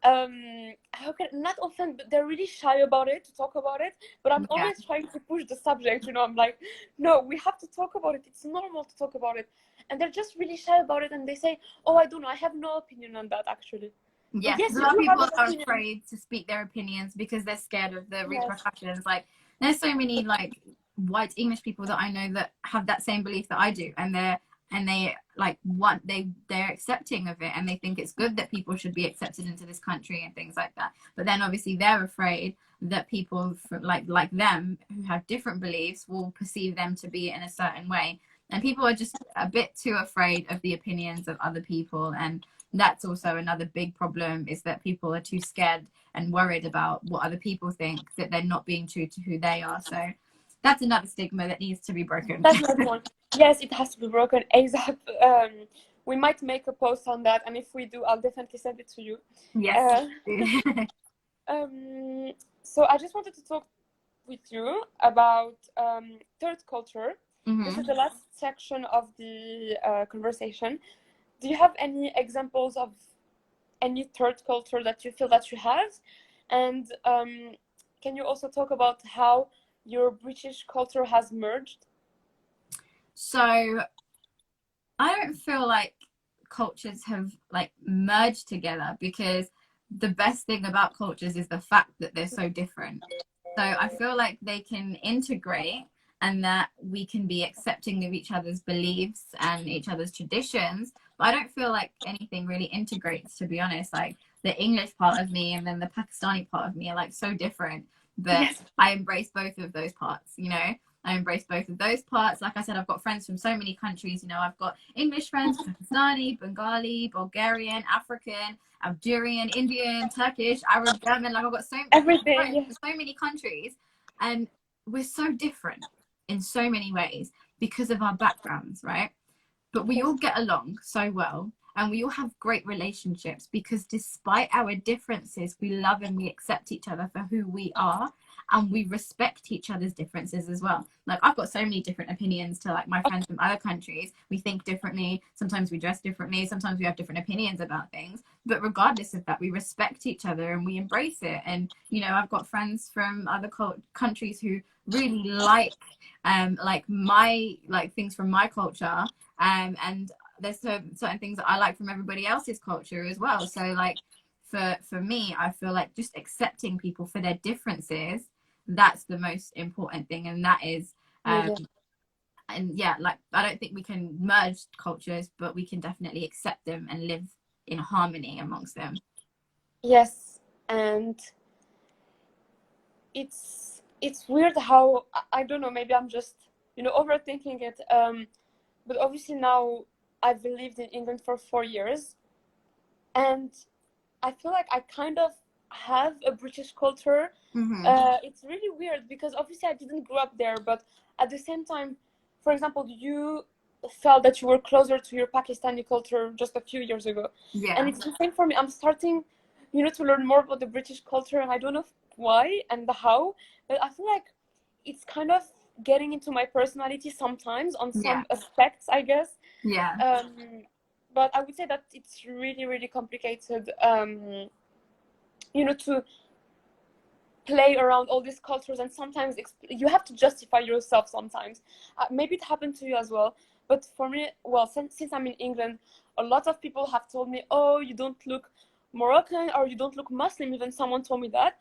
not often, but they're really shy about it, to talk about it. But I'm always trying to push the subject, I'm like, no, we have to talk about it, it's normal to talk about it. And they're just really shy about it, and they say, oh, I don't know, I have no opinion on that, actually.
Yes,
yes,
a lot of people are afraid to speak their opinions because they're scared of the repercussions. Like, there's so many like white English people that I know that have that same belief that I do, and they like what they're accepting of it, and they think it's good that people should be accepted into this country and things like that. But then obviously they're afraid that people like them who have different beliefs will perceive them to be in a certain way, and people are just a bit too afraid of the opinions of other people. And that's also another big problem, is that people are too scared and worried about what other people think, that they're not being true to who they are. So that's another stigma that needs to be broken.
That's another one. Yes, it has to be broken ASAP. We might make a post on that, and if we do, I'll definitely send it to you.
Yes.
So I just wanted to talk with you about third culture. This is the last section of the conversation. Do you have any examples of any third culture that you feel that you have? And can you also talk about how your British culture has merged?
So I don't feel like cultures have like merged together, because the best thing about cultures is the fact that they're so different. So I feel like they can integrate, and that we can be accepting of each other's beliefs and each other's traditions. But I don't feel like anything really integrates, to be honest. Like, the English part of me and then the Pakistani part of me are like so different, but I embrace both of those parts, I embrace both of those parts. Like I said, I've got friends from so many countries. I've got English friends, Pakistani, Bengali, Bulgarian, African, Algerian, Indian, Turkish, Arab, German. Like, I've got so many countries, and we're so different in so many ways because of our backgrounds, right? But we all get along so well, and we all have great relationships because despite our differences, we love and we accept each other for who we are, and we respect each other's differences as well. Like, I've got so many different opinions to like my friends from other countries. We think differently, sometimes we dress differently, sometimes we have different opinions about things, but regardless of that, we respect each other and we embrace it. And I've got friends from other countries who really like my things from my culture, and there's certain things that I like from everybody else's culture as well. So like for me, I feel like just accepting people for their differences, that's the most important thing. And that is and like, I don't think we can merge cultures, but we can definitely accept them and live in harmony amongst them.
Yes. And it's weird how, I don't know, maybe I'm just overthinking it, but obviously now I've lived in England for 4 years, and I feel like I kind of have a British culture. It's really weird because obviously I didn't grow up there, but at the same time, for example, you felt that you were closer to your Pakistani culture just a few years ago. And it's the same for me. I'm starting to learn more about the British culture, and I don't know why and the how, but I feel like it's kind of getting into my personality sometimes on some aspects, I guess. But I would say that it's really, really complicated, to play around all these cultures, and sometimes you have to justify yourself sometimes. Maybe it happened to you as well, but for me, well, since I'm in England, a lot of people have told me, oh, you don't look Moroccan, or you don't look Muslim. Even someone told me that.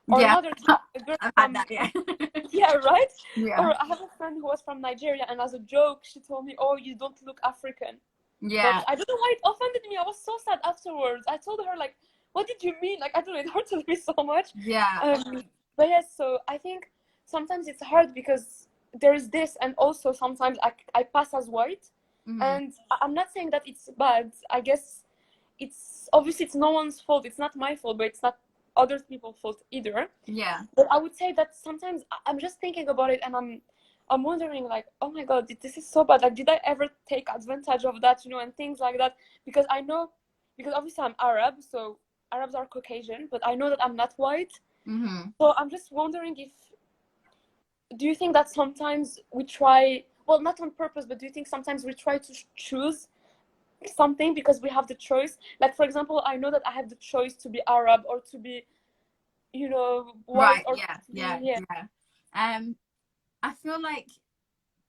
Or another time, a girl from that, right? Or I have a friend who was from Nigeria, and as a joke, she told me, oh, you don't look African. But I don't know why it offended me. I was so sad afterwards. I told her, like, what did you mean? Like, I don't know, it hurted me so much. But yes, so I think sometimes it's hard because there is this, and also sometimes I pass as white. And I'm not saying that it's bad. I guess it's obviously it's no one's fault. It's not my fault, but it's not other people's fault either. But I would say that sometimes I'm just thinking about it, and I'm wondering, like, oh my god, this is so bad. Like, did I ever take advantage of that, and things like that? Because I know, because obviously I'm Arab, so Arabs are Caucasian, but I know that I'm not white.
Mm-hmm.
So I'm just wondering do you think that sometimes we try, well, not on purpose, but do you think sometimes we try to choose something because we have the choice? Like, for example, I know that I have the choice to be Arab or to be, white,
Right,
or
yeah. I feel like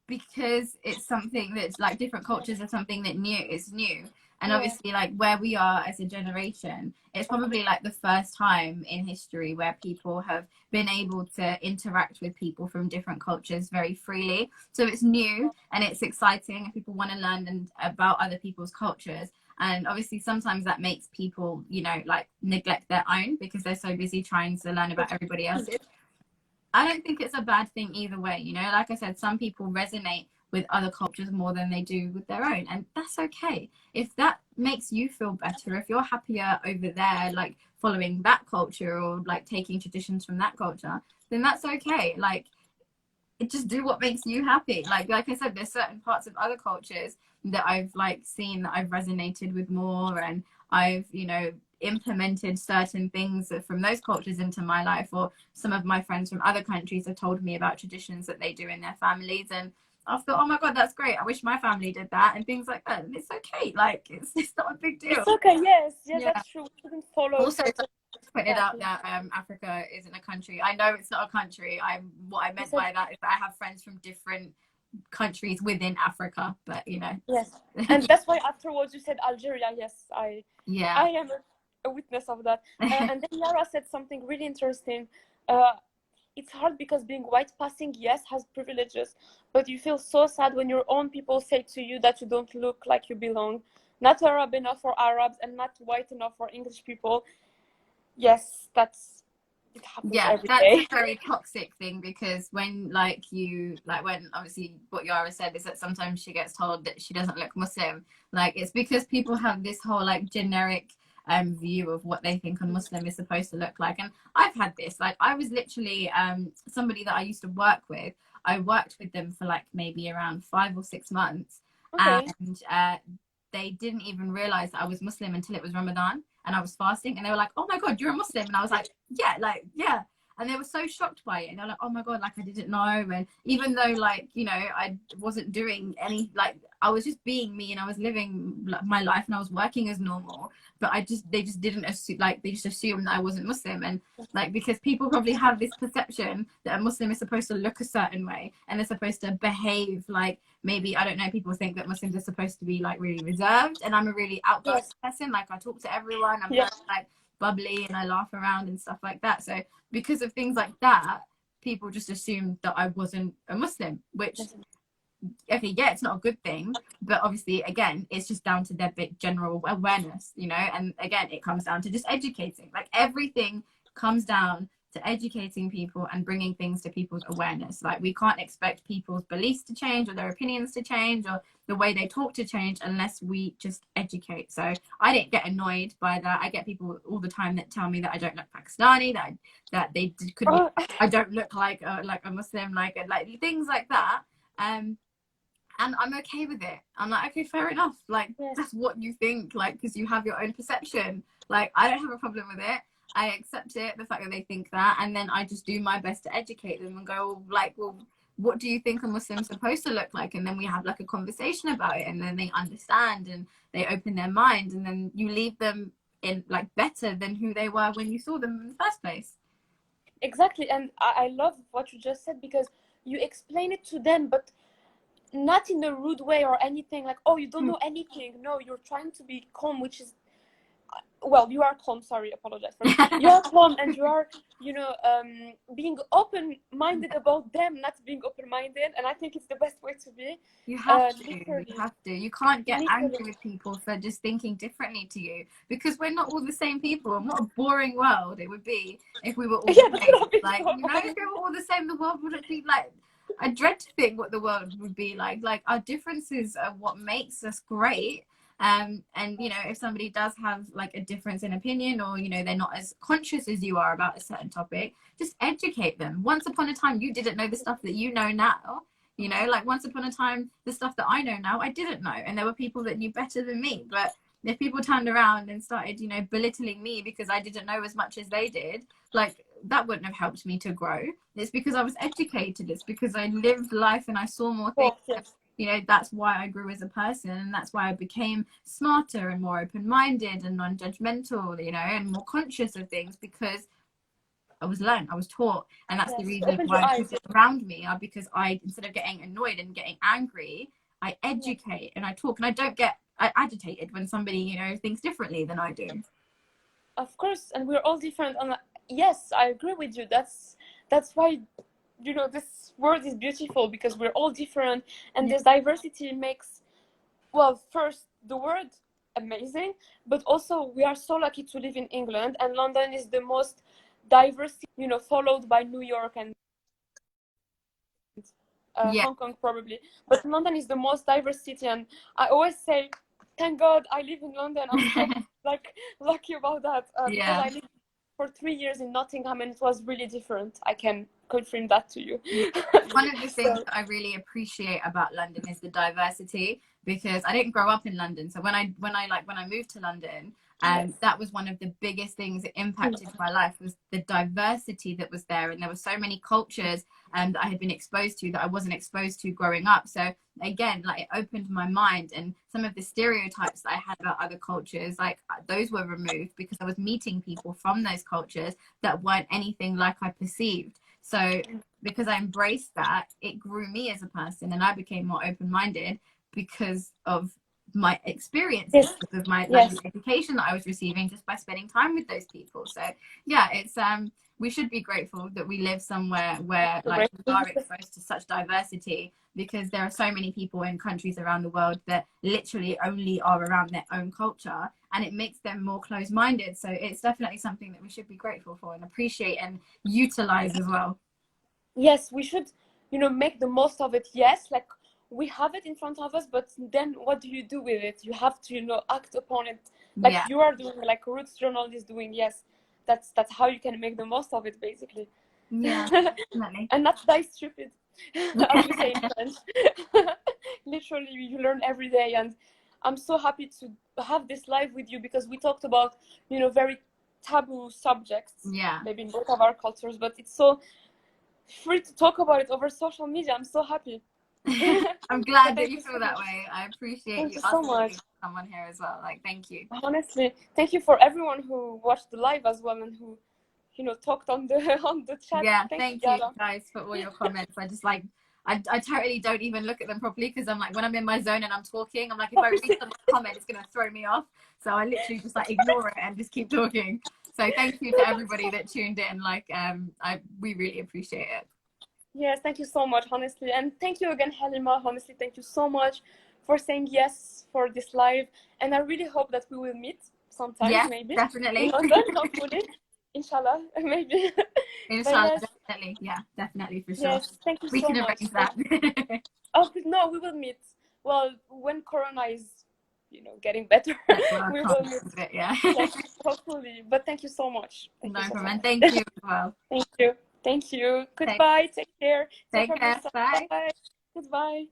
because it's something that's like different cultures are something that is new, and obviously like where we are as a generation, it's probably like the first time in history where people have been able to interact with people from different cultures very freely. So it's new and it's exciting and people want to learn about other people's cultures. And obviously sometimes that makes people, like neglect their own because they're so busy trying to learn about everybody else's. I don't think it's a bad thing either way. Like I said, some people resonate with other cultures more than they do with their own, and that's okay. If that makes you feel better, if you're happier over there, like following that culture or like taking traditions from that culture, then that's okay. Like, just do what makes you happy. Like I said, there's certain parts of other cultures that I've like seen that I've resonated with more, and I've implemented certain things from those cultures into my life, or some of my friends from other countries have told me about traditions that they do in their families, and I thought, oh my god, that's great, I wish my family did that, and things like that. And it's okay, like it's not a big deal.
It's okay. Yes, that's true. We shouldn't follow.
Also, put it out that Africa isn't a country. I know it's not a country. What I meant by that is that I have friends from different countries within Africa, but
Yes, and that's why afterwards you said Algeria. Yes, I am a witness of that. And then Yara said something really interesting. It's hard because being white passing, yes, has privileges, but you feel so sad when your own people say to you that you don't look like you belong, not Arab enough for Arabs and not white enough for English people. Yes, it happens every day.
A very toxic thing, because when when obviously what Yara said is that sometimes she gets told that she doesn't look Muslim, like it's because people have this whole like generic view of what they think a Muslim is supposed to look like. And I've had this, like I was literally somebody that I used to work with, I worked with them for like maybe around 5 or 6 months, and they didn't even realize that I was Muslim until it was Ramadan and I was fasting, and they were like, oh my god, you're a Muslim. And I was like, yeah. And they were so shocked by it, and they're like, oh my god, like I didn't know. And even though like I wasn't doing any, like I was just being me and I was living my life and I was working as normal, but they just didn't assume, like they just assumed that I wasn't Muslim. And like because people probably have this perception that a Muslim is supposed to look a certain way and they're supposed to behave like, maybe, I don't know, people think that Muslims are supposed to be like really reserved, and I'm a really outgoing person, like I talk to everyone, I'm very like bubbly and I laugh around and stuff like that. So because of things like that, people just assumed that I wasn't a Muslim, which okay, it's not a good thing, but obviously again it's just down to their general awareness, and again it comes down to just educating. Like everything comes down to educating people and bringing things to people's awareness. Like we can't expect people's beliefs to change or their opinions to change or the way they talk to change unless we just educate. So I didn't get annoyed by that. I get people all the time that tell me that I don't look Pakistani, that they could be, I don't look like a Muslim, like things like that. And I'm okay with it. I'm like, okay, fair enough. Like that's what you think, like because you have your own perception. Like I don't have a problem with it. I accept it, the fact that they think that, and then I just do my best to educate them and go like, well, what do you think a Muslim's supposed to look like? And then we have like a conversation about it, and then they understand and they open their mind, and then you leave them in like better than who they were when you saw them in the first place.
Exactly, and I love what you just said, because you explain it to them, but not in a rude way or anything like, oh, you don't know anything. No, you're trying to be calm, which is, well, you are calm, sorry, apologize for that. You are calm, and you are being open-minded about them, not being open-minded, and I think it's the best way to be.
You have to. You can't get angry with people for just thinking differently to you, because we're not all the same people, and what a boring world it would be if we were all the same. Like if we were all the same, the world wouldn't be like, I dread to think what the world would be like. Like our differences are what makes us great. And if somebody does have like a difference in opinion, or they're not as conscious as you are about a certain topic, just educate them. Once upon a time you didn't know the stuff that you know now. Like once upon a time the stuff that I know now I didn't know, and there were people that knew better than me. But if people turned around and started, you know, belittling me because I didn't know as much as they did, like that wouldn't have helped me to grow. It's because I was educated. It's because I lived life and I saw more things.
Oh, yes.
You know, that's why I grew as a person, and that's why I became smarter and more open-minded and non-judgmental, you know, and more conscious of things, because I was learned, I was taught. And that's the reason why people around me are, because I, instead of getting annoyed and getting angry, I educate and I talk, and I don't get agitated when somebody, you know, thinks differently than I do.
Of course, and we're all different. And yes, I agree with you. That's why, you know, this world is beautiful, because we're all different, and this diversity makes, well, first, the world amazing, but also we are so lucky to live in England, and London is the most diverse, you know, followed by New York and Hong Kong probably, but London is the most diverse city. And I always say, thank God I live in London. I'm so like lucky about that, because I lived for 3 years in Nottingham, and it was really different. I can confirm that to you.
One of the things that I really appreciate about London is the diversity, because I didn't grow up in London. So when I moved to London, that was one of the biggest things that impacted my life, was the diversity that was there. And there were so many cultures that I had been exposed to that I wasn't exposed to growing up. So again, like, it opened my mind, and some of the stereotypes that I had about other cultures, like, those were removed, because I was meeting people from those cultures that weren't anything like I perceived. So because I embraced that, it grew me as a person, and I became more open-minded because of my experiences, with my education that I was receiving just by spending time with those people. So yeah, it's we should be grateful that we live somewhere where, like, we are exposed to such diversity, because there are so many people in countries around the world that literally only are around their own culture, and it makes them more closed-minded. So it's definitely something that we should be grateful for and appreciate and utilize as well.
Yes, we should, you know, make the most of it. Yes, like, we have it in front of us, but then what do you do with it? You have to, you know, act upon it, like you are doing, like Roots Journal is doing. Yes, that's how you can make the most of it, basically.
Yeah, definitely.
And not die stupid, as we say in French. Literally, you learn every day, and I'm so happy to have this live with you, because we talked about, you know, very taboo subjects, maybe in both of our cultures, but it's so free to talk about it over social media. I'm so happy.
I'm glad that you feel that way. I appreciate
thank
you
so much.
Someone here as well. Like, thank you.
Honestly, thank you for everyone who watched the live as well, and who, you know, talked on the chat.
Yeah, thank you guys for all your comments. I just, like, I totally don't even look at them properly, because I'm like, when I'm in my zone and I'm talking, I'm like, if I read some comment, it's gonna throw me off. So I literally just, like, ignore it and just keep talking. So thank you to everybody that tuned in. Like, we really appreciate it.
Yes, thank you so much, honestly. And thank you again, Haleema. Honestly, thank you so much for saying yes for this live. And I really hope that we will meet sometime, maybe.
Definitely.
In London, hopefully. Inshallah, maybe.
Inshallah, definitely. Yeah, definitely, for sure.
Yes, thank you so much.
We can arrange that.
Oh, no, we will meet. Well, when Corona is, you know, getting better, we will meet.
Yeah.
Yes, hopefully. But thank you so much.
No problem. Thank you as well.
Thank you. Thank you. Goodbye. Take care.
Take care. Bye.
Bye. Goodbye.